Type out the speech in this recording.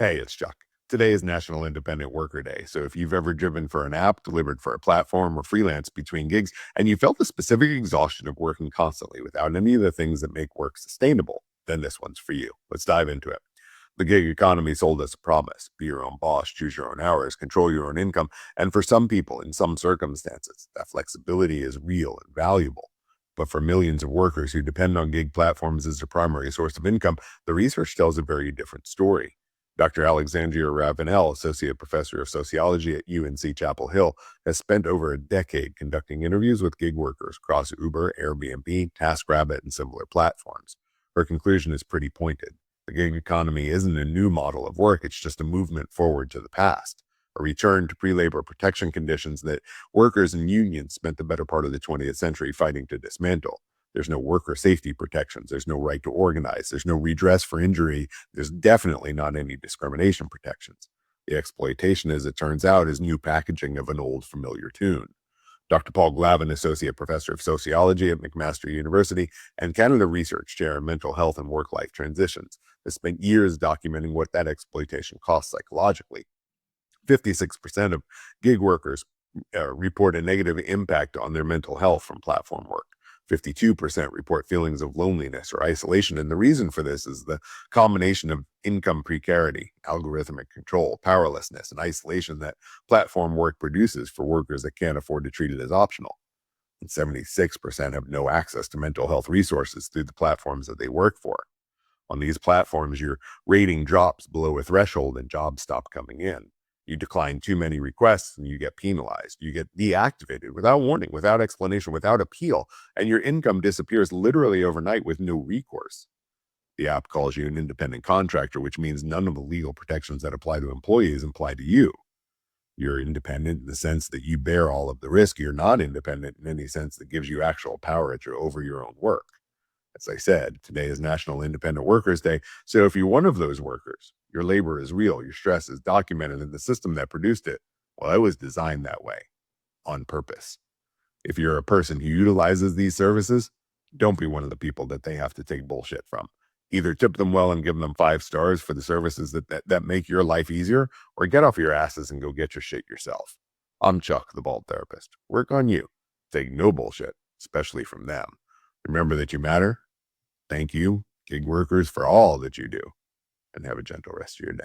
Hey, it's Chuck. Today is National Independent Worker Day. So if you've ever driven for an app, delivered for a platform, or freelance between gigs, and you felt the specific exhaustion of working constantly without any of the things that make work sustainable, then this one's for you. Let's dive into it. The gig economy sold us a promise: be your own boss, choose your own hours, control your own income. And for some people, in some circumstances, that flexibility is real and valuable. But for millions of workers who depend on gig platforms as their primary source of income, the research tells a very different story. Dr. Alexandrea Ravenelle, Associate Professor of Sociology at UNC Chapel Hill, has spent over a decade conducting interviews with gig workers across Uber, Airbnb, TaskRabbit, and similar platforms. Her conclusion is pretty pointed. The gig economy isn't a new model of work, it's just a movement forward to the past, a return to pre-labor protection conditions that workers and unions spent the better part of the 20th century fighting to dismantle. There's no worker safety protections. There's no right to organize. There's no redress for injury. There's definitely not any discrimination protections. The exploitation, as it turns out, is new packaging of an old familiar tune. Dr. Paul Glavin, Associate Professor of Sociology at McMaster University and Canada Research Chair in Mental Health and Work-Life Transitions, has spent years documenting what that exploitation costs psychologically. 56% of gig workers report a negative impact on their mental health from platform work. 52% report feelings of loneliness or isolation. And the reason for this is the combination of income precarity, algorithmic control, powerlessness, and isolation that platform work produces for workers that can't afford to treat it as optional. And 76% have no access to mental health resources through the platforms that they work for. On these platforms, your rating drops below a threshold and jobs stop coming in. You decline too many requests and you get penalized. You get deactivated without warning, without explanation, without appeal, and your income disappears literally overnight with no recourse. The app calls you an independent contractor, which means none of the legal protections that apply to employees apply to you. You're independent in the sense that you bear all of the risk. You're not independent in any sense that gives you actual power over your own work. As I said, today is National Independent Workers Day. So if you're one of those workers, your labor is real, your stress is documented, and the system that produced it, well, it was designed that way on purpose. If you're a person who utilizes these services, don't be one of the people that they have to take bullshit from. Either tip them well and give them 5 stars for the services that make your life easier, or get off your asses and go get your shit yourself. I'm Chuck, the Bald Therapist. Work on you. Take no bullshit, especially from them. Remember that you matter. Thank you, gig workers, for all that you do, and have a gentle rest of your day.